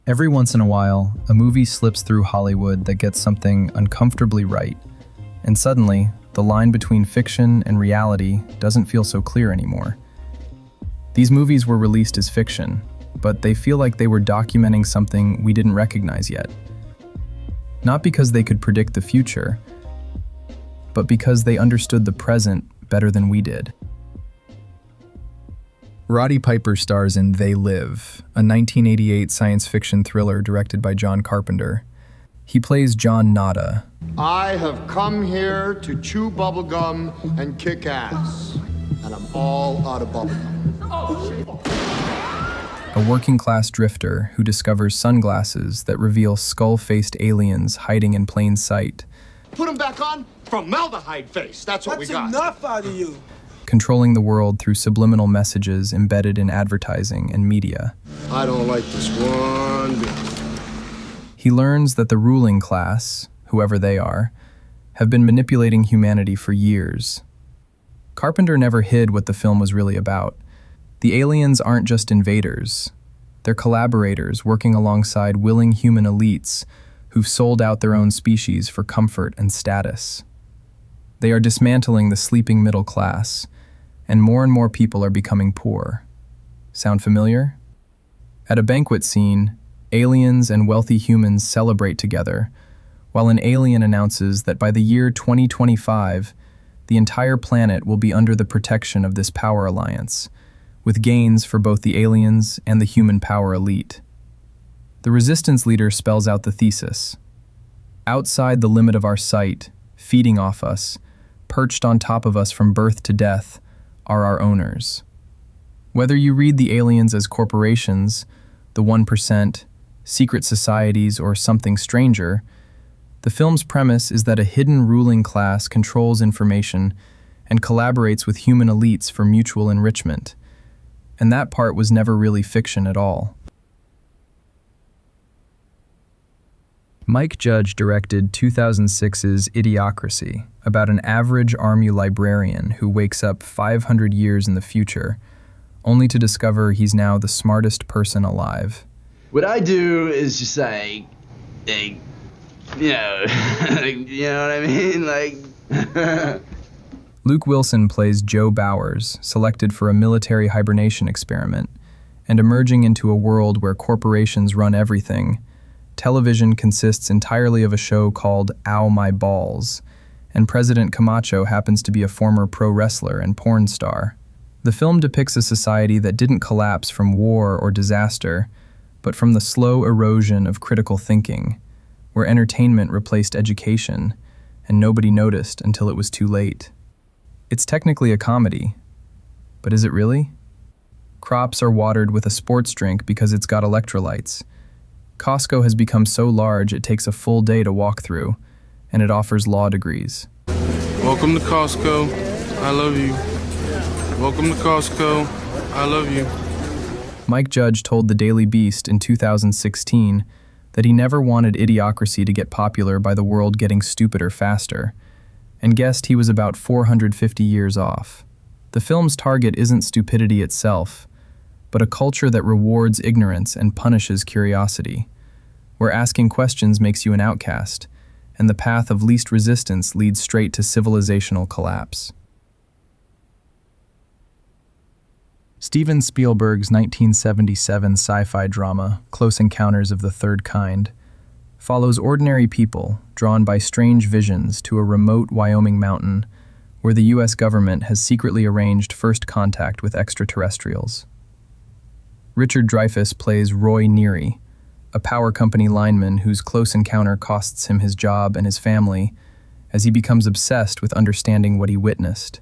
Every once in a while, a movie slips through Hollywood that gets something uncomfortably right, and suddenly, the line between fiction and reality doesn't feel so clear anymore. These movies were released as fiction, but they feel like they were documenting something we didn't recognize yet. Not because they could predict the future, but because they understood the present better than we did. Roddy Piper stars in They Live, a 1988 science fiction thriller directed by John Carpenter. He plays John Nada. I have come here to chew bubblegum and kick ass, and I'm all out of bubblegum. A working-class drifter who discovers sunglasses that reveal skull-faced aliens hiding in plain sight. Put them back on. Formaldehyde face. That's what we got. That's enough out of you. Controlling the world through subliminal messages embedded in advertising and media. I don't like this one bit. He learns that the ruling class, whoever they are, have been manipulating humanity for years. Carpenter never hid what the film was really about. The aliens aren't just invaders. They're collaborators working alongside willing human elites who've sold out their own species for comfort and status. They are dismantling the sleeping middle class, and more people are becoming poor. Sound familiar? At a banquet scene, aliens and wealthy humans celebrate together, while an alien announces that by the year 2025, the entire planet will be under the protection of this power alliance, with gains for both the aliens and the human power elite. The resistance leader spells out the thesis. Outside the limit of our sight, feeding off us, perched on top of us from birth to death, are our owners. Whether you read the aliens as corporations, the 1%, secret societies, or something stranger, the film's premise is that a hidden ruling class controls information and collaborates with human elites for mutual enrichment. And that part was never really fiction at all. Mike Judge directed 2006's Idiocracy, about an average army librarian who wakes up 500 years in the future, only to discover he's now the smartest person alive. What I do is just like you know what I mean? Like, Luke Wilson plays Joe Bowers, selected for a military hibernation experiment, and emerging into a world where corporations run everything. Television consists entirely of a show called Ow My Balls, and President Camacho happens to be a former pro wrestler and porn star. The film depicts a society that didn't collapse from war or disaster, but from the slow erosion of critical thinking, where entertainment replaced education, and nobody noticed until it was too late. It's technically a comedy, but is it really? Crops are watered with a sports drink because it's got electrolytes. Costco has become so large it takes a full day to walk through, and it offers law degrees. Welcome to Costco. I love you. Welcome to Costco. I love you. Mike Judge told the Daily Beast in 2016 that he never wanted Idiocracy to get popular by the world getting stupider faster, and guessed he was about 450 years off. The film's target isn't stupidity itself, but a culture that rewards ignorance and punishes curiosity, where asking questions makes you an outcast, and the path of least resistance leads straight to civilizational collapse. Steven Spielberg's 1977 sci-fi drama, Close Encounters of the Third Kind, follows ordinary people drawn by strange visions to a remote Wyoming mountain where the U.S. government has secretly arranged first contact with extraterrestrials. Richard Dreyfuss plays Roy Neary, a power company lineman whose close encounter costs him his job and his family as he becomes obsessed with understanding what he witnessed.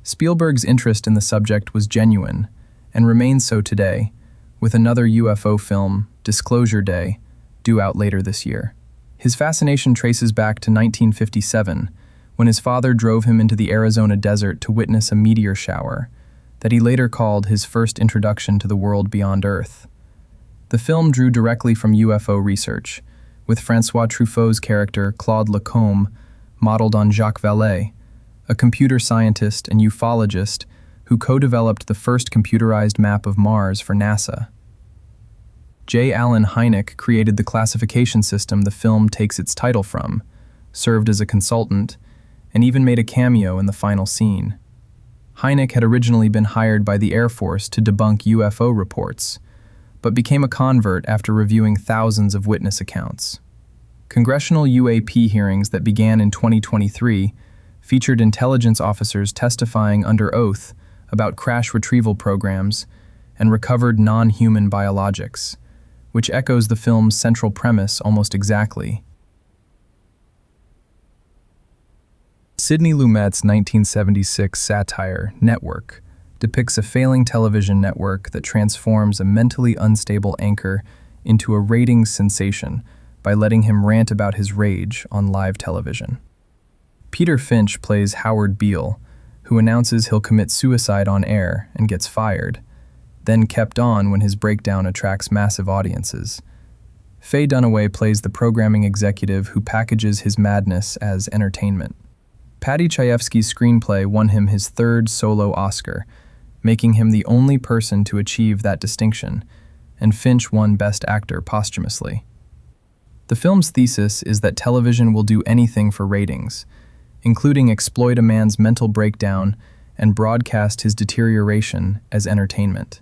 Spielberg's interest in the subject was genuine and remains so today, with another UFO film, Disclosure Day, due out later this year. His fascination traces back to 1957, when his father drove him into the Arizona desert to witness a meteor shower that he later called his first introduction to the world beyond Earth. The film drew directly from UFO research, with François Truffaut's character, Claude Lacombe, modeled on Jacques Vallée, a computer scientist and ufologist who co-developed the first computerized map of Mars for NASA. J. Allen Hynek created the classification system the film takes its title from, served as a consultant, and even made a cameo in the final scene. Hynek had originally been hired by the Air Force to debunk UFO reports, but became a convert after reviewing thousands of witness accounts. Congressional UAP hearings that began in 2023 featured intelligence officers testifying under oath about crash retrieval programs and recovered non-human biologics, which echoes the film's central premise almost exactly. Sidney Lumet's 1976 satire, Network, depicts a failing television network that transforms a mentally unstable anchor into a ratings sensation by letting him rant about his rage on live television. Peter Finch plays Howard Beale, who announces he'll commit suicide on air and gets fired, then kept on when his breakdown attracts massive audiences. Faye Dunaway plays the programming executive who packages his madness as entertainment. Paddy Chayefsky's screenplay won him his third solo Oscar, making him the only person to achieve that distinction, and Finch won Best Actor posthumously. The film's thesis is that television will do anything for ratings, including exploit a man's mental breakdown and broadcast his deterioration as entertainment.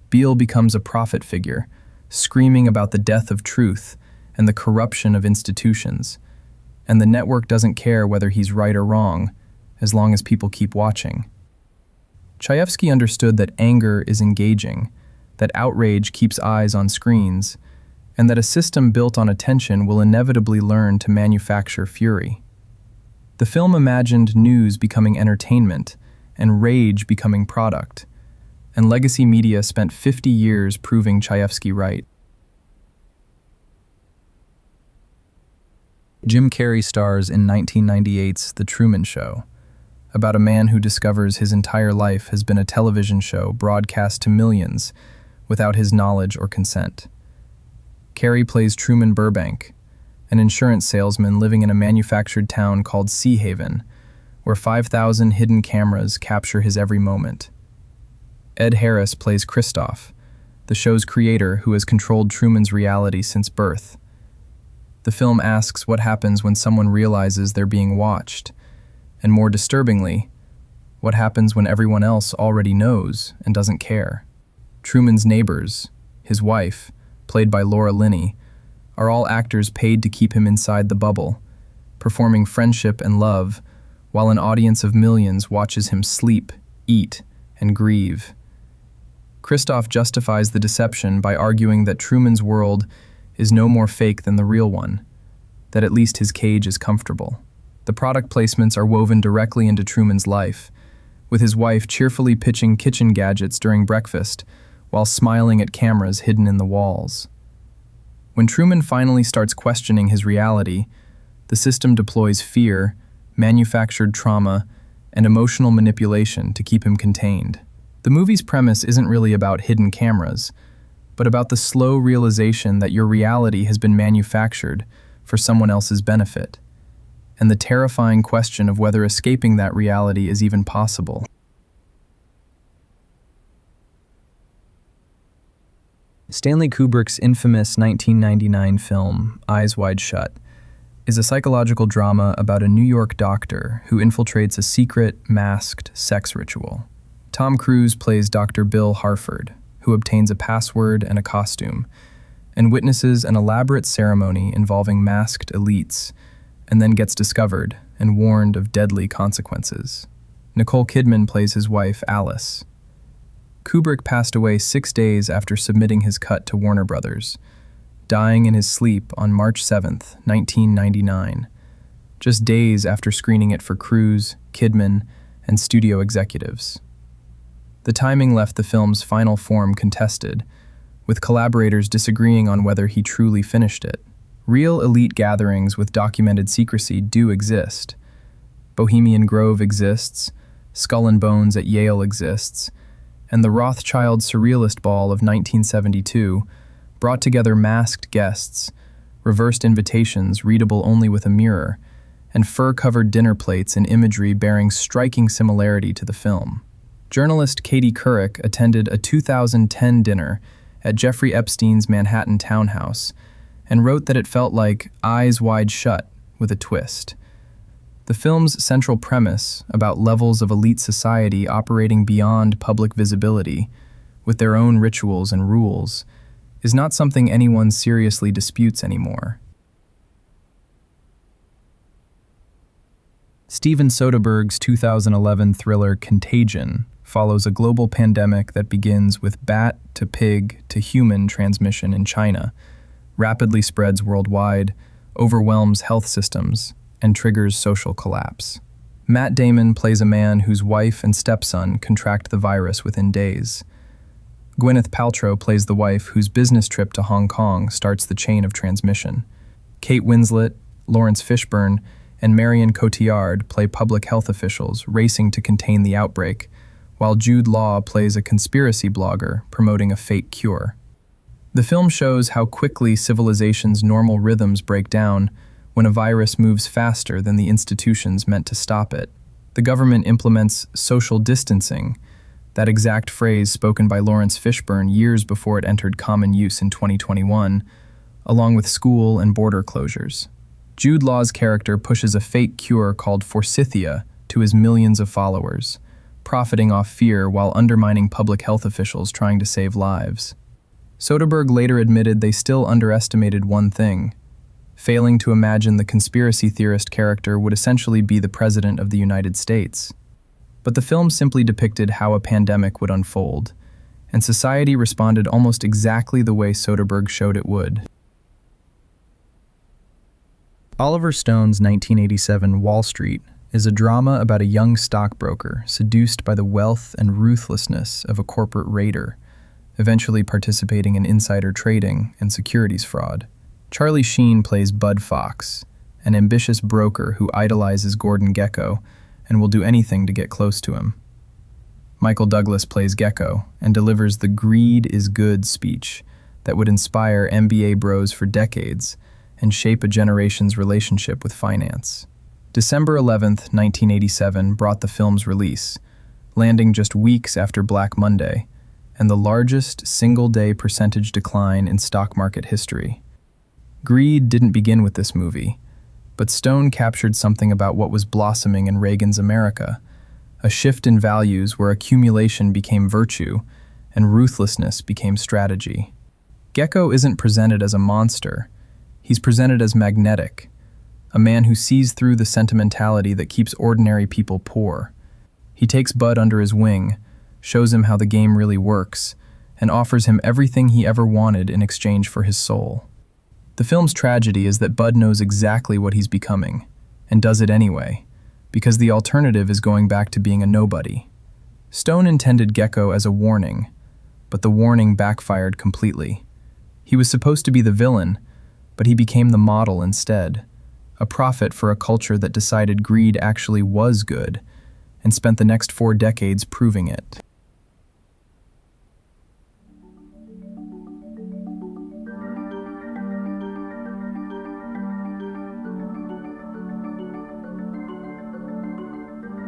Beale becomes a prophet figure, screaming about the death of truth and the corruption of institutions, and the network doesn't care whether he's right or wrong, as long as people keep watching. Chayefsky understood that anger is engaging, that outrage keeps eyes on screens, and that a system built on attention will inevitably learn to manufacture fury. The film imagined news becoming entertainment and rage becoming product, and legacy media spent 50 years proving Chayefsky right. Jim Carrey stars in 1998's The Truman Show, about a man who discovers his entire life has been a television show broadcast to millions without his knowledge or consent. Carrey plays Truman Burbank, an insurance salesman living in a manufactured town called Sea Haven, where 5,000 hidden cameras capture his every moment. Ed Harris plays Christoph, the show's creator who has controlled Truman's reality since birth. The film asks what happens when someone realizes they're being watched, and more disturbingly, what happens when everyone else already knows and doesn't care. Truman's neighbors, his wife, played by Laura Linney, are all actors paid to keep him inside the bubble, performing friendship and love, while an audience of millions watches him sleep, eat, and grieve. Christoph justifies the deception by arguing that Truman's world is no more fake than the real one, that at least his cage is comfortable. The product placements are woven directly into Truman's life, with his wife cheerfully pitching kitchen gadgets during breakfast while smiling at cameras hidden in the walls. When Truman finally starts questioning his reality, the system deploys fear, manufactured trauma, and emotional manipulation to keep him contained. The movie's premise isn't really about hidden cameras, but about the slow realization that your reality has been manufactured for someone else's benefit, and the terrifying question of whether escaping that reality is even possible. Stanley Kubrick's infamous 1999 film, Eyes Wide Shut, is a psychological drama about a New York doctor who infiltrates a secret, masked sex ritual. Tom Cruise plays Dr. Bill Harford, who obtains a password and a costume, and witnesses an elaborate ceremony involving masked elites, and then gets discovered and warned of deadly consequences. Nicole Kidman plays his wife, Alice. Kubrick passed away 6 days after submitting his cut to Warner Brothers, dying in his sleep on March 7th, 1999, just days after screening it for Cruise, Kidman, and studio executives. The timing left the film's final form contested, with collaborators disagreeing on whether he truly finished it. Real elite gatherings with documented secrecy do exist. Bohemian Grove exists, Skull and Bones at Yale exists, and the Rothschild Surrealist Ball of 1972 brought together masked guests, reversed invitations readable only with a mirror, and fur-covered dinner plates and imagery bearing striking similarity to the film. Journalist Katie Couric attended a 2010 dinner at Jeffrey Epstein's Manhattan townhouse and wrote that it felt like Eyes Wide Shut with a twist. The film's central premise about levels of elite society operating beyond public visibility, with their own rituals and rules, is not something anyone seriously disputes anymore. Steven Soderbergh's 2011 thriller Contagion follows a global pandemic that begins with bat to pig to human transmission in China, rapidly spreads worldwide, overwhelms health systems, and triggers social collapse. Matt Damon plays a man whose wife and stepson contract the virus within days. Gwyneth Paltrow plays the wife whose business trip to Hong Kong starts the chain of transmission. Kate Winslet, Lawrence Fishburne, and Marion Cotillard play public health officials racing to contain the outbreak, while Jude Law plays a conspiracy blogger promoting a fake cure. The film shows how quickly civilization's normal rhythms break down when a virus moves faster than the institutions meant to stop it. The government implements social distancing, that exact phrase spoken by Lawrence Fishburne years before it entered common use in 2021, along with school and border closures. Jude Law's character pushes a fake cure called Forsythia to his millions of followers, profiting off fear while undermining public health officials trying to save lives. Soderbergh later admitted they still underestimated one thing: failing to imagine the conspiracy theorist character would essentially be the President of the United States. But the film simply depicted how a pandemic would unfold, and society responded almost exactly the way Soderbergh showed it would. Oliver Stone's 1987 Wall Street is a drama about a young stockbroker seduced by the wealth and ruthlessness of a corporate raider, eventually participating in insider trading and securities fraud. Charlie Sheen plays Bud Fox, an ambitious broker who idolizes Gordon Gekko and will do anything to get close to him. Michael Douglas plays Gekko and delivers the "greed is good" speech that would inspire MBA bros for decades and shape a generation's relationship with finance. December 11th, 1987 brought the film's release, landing just weeks after Black Monday, and the largest single-day percentage decline in stock market history. Greed didn't begin with this movie, but Stone captured something about what was blossoming in Reagan's America, a shift in values where accumulation became virtue and ruthlessness became strategy. Gekko isn't presented as a monster. He's presented as magnetic, a man who sees through the sentimentality that keeps ordinary people poor. He takes Bud under his wing, shows him how the game really works, and offers him everything he ever wanted in exchange for his soul. The film's tragedy is that Bud knows exactly what he's becoming, and does it anyway, because the alternative is going back to being a nobody. Stone intended Gekko as a warning, but the warning backfired completely. He was supposed to be the villain, but he became the model instead, a prophet for a culture that decided greed actually was good, and spent the next 4 decades proving it.